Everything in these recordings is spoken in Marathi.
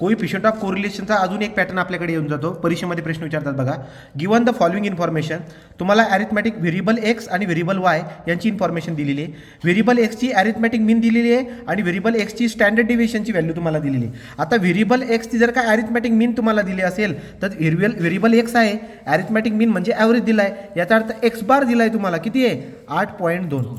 कोइफिशियंट ऑफ कोरिलेशनचा अजून एक पॅटर्न आपल्याकडे येऊन जातो. परीक्षेमध्ये प्रश्न विचारतात बघा. गिवन द फॉलोइंग इन्फॉर्मेशन, तुम्हाला अरिथमॅटिक व्हेरिएबल एक्स आणि व्हेरिएबल वाय यांची इन्फॉर्मेशन दिलेली आहे. व्हेरिएबल एक्सची अरिथमॅटिक मीन दिलेली आहे आणि व्हेरिएबल एक्सची स्टँडर्ड डिव्हिएशनची व्हॅल्यू तुम्हाला दिलेली आहे. आता व्हेरिएबल एक्सची जर का अरिथमॅटिक मीन तुम्हाला दिली असेल तर व्हेरिएबल एक्स आहे, अरिथमॅटिक मीन म्हणजे ॲव्हरेज दिला आहे, याचा अर्थ एक्स बार दिला आहे तुम्हाला, किती आहे 8.2.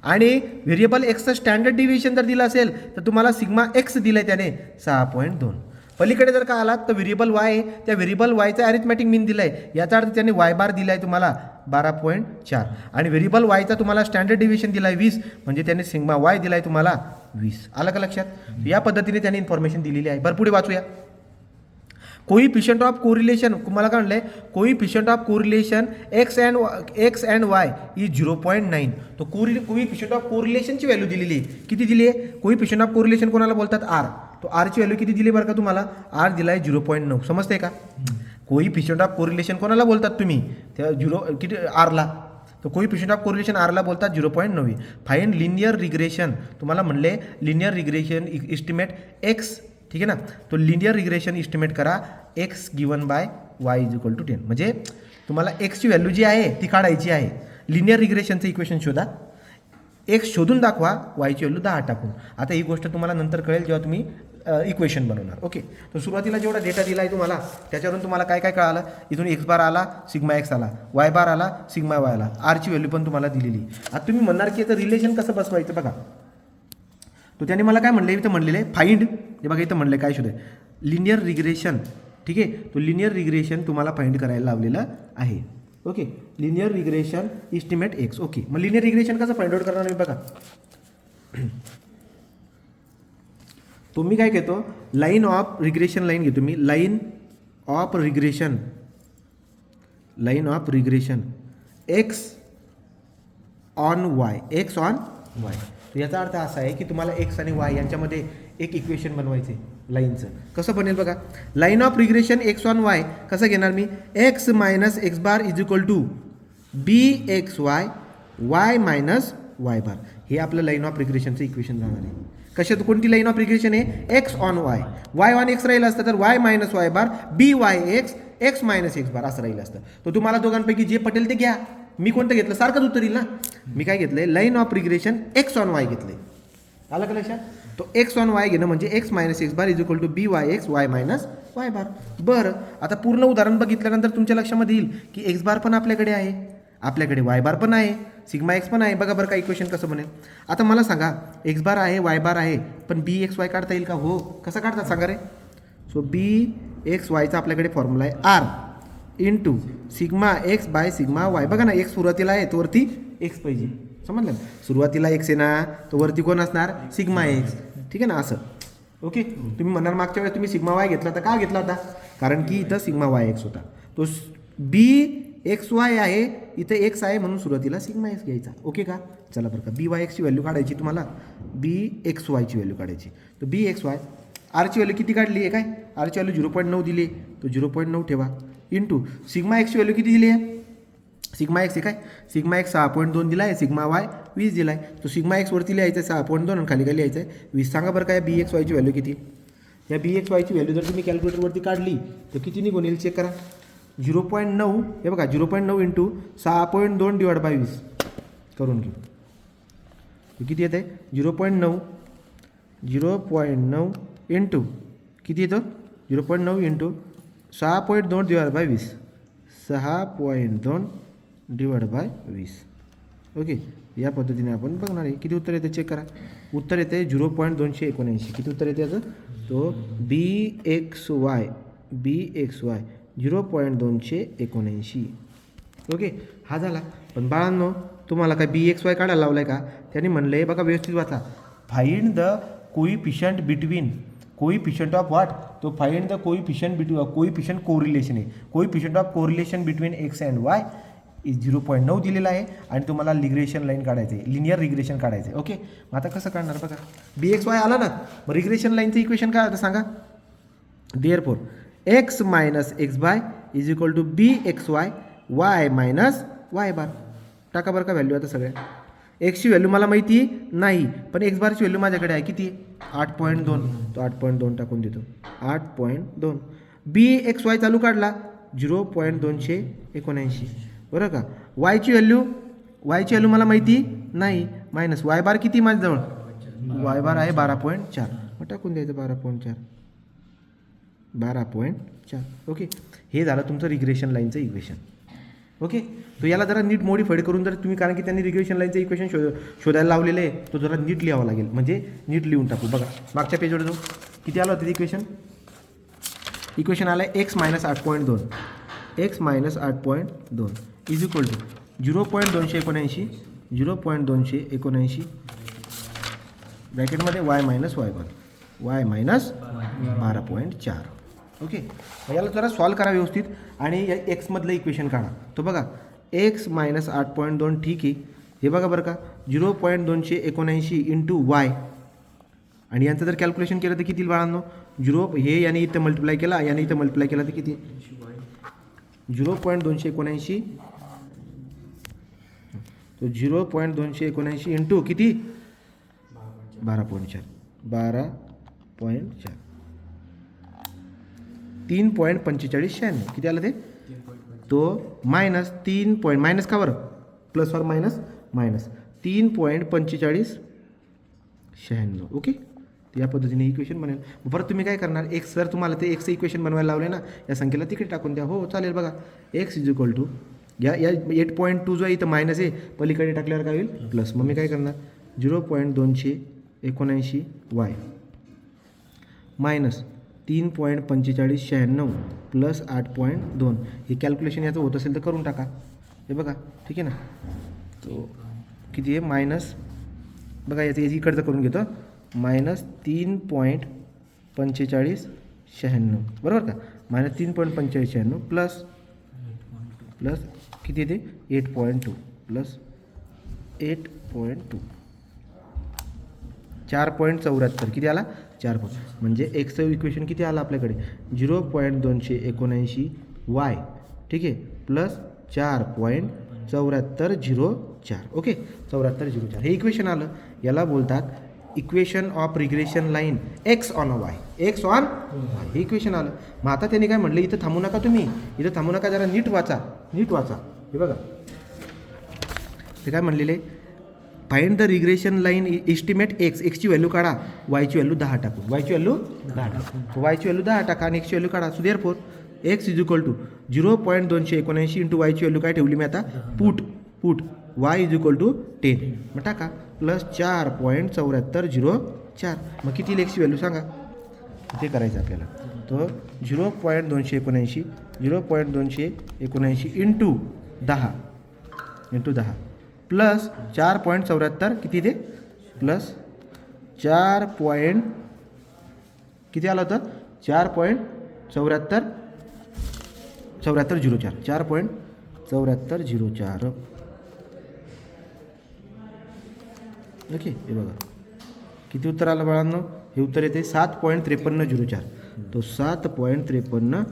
आणि व्हेरिएबल एक्सचं स्टँडर्ड डिव्हिएशन जर दिलं असेल तर तुम्हाला सिग्मा एक्स दिलं आहे त्याने 6.2. पलीकडे जर का आलात तर व्हेरिएबल वाय आहे, त्या व्हेरिएबल वायचा अरिथमॅटिक मीन दिला आहे, याचा अर्थ त्याने वाय बार दिला आहे तुम्हाला 12.4. आणि व्हेरिएबल वायचा तुम्हाला स्टँडर्ड डिव्हिएशन दिला आहे 20, म्हणजे त्याने सिग्मा वाय दिला आहे तुम्हाला 20. आलं का लक्षात? या पद्धतीने त्याने इन्फॉर्मेशन दिलेली आहे. बरं पुढे वाचूया. कोइफिशियंट ऑफ कोरिलेशन तुम्हाला काय म्हणलं आहे, coefficient of correlation x and Y is 0.9. तो कोइफिशियंट ऑफ कोरिलेशनची व्हॅल्यू दिलेली आहे, किती दिली आहे? कोइफिशियंट ऑफ कोरिलेशन कोणाला बोलतात? आर. तो आरची व्हॅल्यू किती दिली बरं का तुम्हाला? आर दिला आहे 0.9. समजते का? कोइफिशियंट ऑफ कोरिलेशन कोणाला बोलतात तुम्ही? त्या किती आरला. तो कोइफिशियंट ऑफ कोरिलेशन आरला बोलतात 0.9. फाइंड लिनियर रिग्रेशन, तुम्हाला म्हणले लिनियर रिग्रेशन इस्टिमेट एक्स, ठीक आहे ना. तो लिनियर रिग्रेशन इस्टिमेट करा x given by y is equal to 10. म्हणजे तुम्हाला एक्सची व्हॅल्यू जी आहे ती काढायची आहे. लिनियर रिग्रेशनचं इक्वेशन शोधा, एक्स शोधून दाखवा, वायची व्हॅल्यू 10 टाकून. आता ही गोष्ट तुम्हाला नंतर कळेल जेव्हा तुम्ही इक्वेशन बनवणार. ओके, तर सुरुवातीला जेवढा डेटा दिला आहे तुम्हाला त्याच्यावरून तुम्हाला काय काय कळालं? इथून एक्स बार आला, सिग्मा एक्स आला, वाय बार आला, सिग्मा वाय आला, आरची व्हॅल्यू पण तुम्हाला दिलेली. आता तुम्ही म्हणणार की याचं रिलेशन कसं बसवायचं बघा. तो त्याने मला काय म्हणलं, इथं म्हणलेलं आहे फाइंड, हे बघा इथं म्हणलं काय शोधे लिनियर रिग्रेशन, ठीक आहे. तो लिनियर रिग्रेशन तुम्हाला फाइंड करायला लावलेलं आहे. Okay, linear regression estimate x. Okay, मग लिनियर रिग्रेशन कसं फाइंड आउट करणार मी बघा. तो मी काय घेतो, लाईन ऑफ रिग्रेशन लाईन घेतो मी, line of regression X on Y, X on Y. याचा अर्थ असा आहे की तुम्हाला एक्स आणि वाय यांच्यामध्ये एक इक्वेशन बनवायचे लाईनचं. कसं बनेल बघा. Line of regression X on Y कसं घेणार मी, X minus X bar is equal to B X Y, Y minus Y bar. हे आपलं लाईन ऑफ रिग्रेशनचं इक्वेशन राहणार आहे. कशात कोणती लाईन ऑफ रिग्रेशन आहे? X on Y, Y on X राहिलं असतं तर Y minus Y bar, B Y X, X minus X bar असं राहिलं असतं. तर तुम्हाला दोघांपैकी जे पटेल ते घ्या. मी कोणतं घेतलं? सारखंच उत्तर येईल ना. मी काय घेतलंय, line of regression X on Y घेतलंय. आलं का लक्षात? तो एक्स ऑन वाय घेणं म्हणजे X minus X bar is equal to B Y X, Y minus Y bar. बरं, आता पूर्ण उदाहरण बघितल्यानंतर तुमच्या लक्षामध्ये येईल की एक्स बार पण आपल्याकडे आहे, आपल्याकडे वाय बार पण आहे, सिग्मा एक्स पण आहे. बघा बरं का इक्वेशन कसं बनेल. आता मला सांगा, एक्स बार आहे, वाय बार आहे, पण बी एक्स वाय काढता येईल का? हो. कसं काढतात सांगा रे. सो बी एक्स वायचा आपल्याकडे फॉर्म्युला आहे r into sigma x by sigma y. बघा ना, एक्स सुरुवातीला आहे तो वरती एक्स पाहिजे, समजलं ना. सुरुवातीला एक्स आहे ना, तो वरती कोण असणार? सिग्मा एक्स, ठीक आहे ना. असं ओके. तुम्ही म्हणाल मागच्या वेळेस तुम्ही सिग्मा वाय घेतला होता, का घेतला होता? कारण की इथं सिग्मा वाय एक्स होता. तो बी एक्स वाय आहे, इथं एक्स आहे म्हणून सुरुवातीला सिग्मा एक्स घ्यायचा. ओके का? चला बरं का, बी वाय एक्सची व्हॅल्यू काढायची तुम्हाला, बी एक्स वायची व्हॅल्यू काढायची. तर बी एक्स वाय, आरची व्हॅल्यू किती काढली आहे काय? आरची व्हॅल्यू 0.9 दिली, तो 0.9 ठेवा इंटू सिग्मा एक्सची व्हॅल्यू किती दिली आहे? सिग्मा एक्स आहे काय? सिग्मा एक्स 6.2 दिला आहे, सिग्मा वाय 20 दिला आहे. तो सिग्मा एक्स वरती लिहायचं आहे 6.2 आणि खाली काय लिहायचं आहे 20. सांगा बरं काय बी एक्स वायची व्हॅल्यू किती? या बी एक्स वायची व्हॅल्यू जर तुम्ही कॅल्क्युलेटरवरती काढली तर किती निघून येईल चेक करा. 0.9, हे बघा 0.9 इंटू 6.2 डिवाइड बाय 20 करून घेऊ. किती येत आहे? 0.9 इंटू किती येतं? 0.9 into 6.2 divide by 20, 6.2 divide by 20. Okay, या पद्धतीने आपण बघणार आहे. किती उत्तर येते चेक करा. उत्तर येते 0.279. किती उत्तर येते याचं? तो बी एक्स वाय 0.279. ओके, हा झाला. पण बाळांनो, तुम्हाला काय बी एक्स वाय काढायला लावला आहे का? त्याने म्हणलं आहे बघा, व्यवस्थित वाचा. Find the coefficient between, coefficient of what? तो find the coefficient between, coefficient correlation आहे. Coefficient of correlation between X and Y is 0.9 दिलेला आहे आणि तुम्हाला रिग्रेशन लाईन काढायचं आहे, लिनियर रिग्रेशन काढायचं आहे. ओके, मग आता कसं काढणार बघा. बी एक्स वाय आला ना, मग रिग्रेशन लाईनचं इक्वेशन काय आता सांगा. Therefore X minus X bar is equal to B X Y, Y minus Y bar. टाका बरं का व्हॅल्यू आता सगळ्या. एक्सची व्हॅल्यू मला माहिती नाही, पण एक्स बारची व्हॅल्यू माझ्याकडे आहे. किती? 8.2. तो 8.2 टाकून देतो. 8.2. बी एक्स वाय चालू काढला 0.279 बरं का. वायची व्हॅल्यू मला माहिती नाही, मायनस वाय बार किती माझ्याजवळ, वाय बार आहे 12.4, मग टाकून द्यायचं 12.4. ओके, हे झालं तुमचं रिग्रेशन लाईनचं इक्वेशन. ओके, तो याला जरा नीट मॉडिफाईड करून जर तुम्ही, कारण की त्यांनी रिग्रेशन लाईनचं इक्वेशन शोधायला लावलेलं आहे, तो जरा नीट लिहावा लागेल, म्हणजे नीट लिहून टाकू. बघा मागच्या पेजवर जाऊ, किती आलं होतं इक्वेशन आलं आहे x - 8.2 इज इक्वल टू 0.279 ब्रॅकेटमध्ये y - y - 12.4. ओके, याला जरा सॉल्व करा व्यवस्थित आणि या एक्समधलं इक्वेशन काढा. तो बघा x - 8.2 ठीक आहे, हे बघा बरं का 0.279 इंटू वाय, आणि यांचं जर कॅल्क्युलेशन केलं तर किती बाळांनो, हे याने इथं मल्टिप्लाय केला, याने इथं मल्टिप्लाय केला तर किती, 0.279 तो 0.279 इंटू किती 12.4 3.4596 किती आलं ते, तो मायनस 3 पॉईंट, मायनस का बरं, प्लस और मायनस 3.4596. ओके, या पद्धतीने इक्वेशन बनेल. परत तुम्ही काय करणार, एक्स जर तुम्हाला ते एक्सचं इक्वेशन बनवायला लावले ना, या संख्येला तिकडे टाकून द्या. हो चालेल. बघा एक्स इज इक्वल टू या 8.2 जो आहे इथं मायनस आहे, पलीकडे टाकल्यावर काय होईल प्लस. मग मी काय करणार 0.279 वाय मायनस 3.4596 प्लस 8.2. हे कॅल्क्युलेशन याचं होत असेल तर करून टाका. हे बघा ठीक आहे ना, तो किती आहे मायनस, बघा याचं इकडचं करून घेतो, मायनस 3.4596 बरोबर का, मायनस 3.4596 प्लस किती येते 8.2 प्लस 8.2 4.74 किती आला 4 म्हणजे एक्सचं इक्वेशन किती आलं आपल्याकडे 0.279 वाय ठीक आहे प्लस 4.7404. ओके 7404 हे इक्वेशन आलं. याला बोलतात equation of regression line x on a Y, X on Y हे इक्वेशन आलं. मग आता त्याने काय म्हटलं, इथं थांबू नका तुम्ही, इथं थांबू नका, जरा नीट वाचा. हे बघा ते काय म्हणलेले, find the regression line estimate एक्सची व्हॅल्यू काढा, वायची व्हॅल्यू 10 टाकू, वायची व्हॅल्यू 10 टाका आणि एक्सची व्हॅल्यू काढा. So therefore X is equal to 0.279 into वायची व्हॅल्यू काय ठेवली मी आता put Y is equal to 10 मग टाका प्लस 4.7404. मग किती एक्सची व्हॅल्यू सांगा, ते करायचं आपल्याला. तो 0.279 इंटू 10 प्लस 4.74 किती ते प्लस 4. किती आलं होतं 4.7404 4.7404. ओके हे बघा किती उत्तर आलं बाळांनो, हे उत्तर येते 7.5304. तो 7.5304.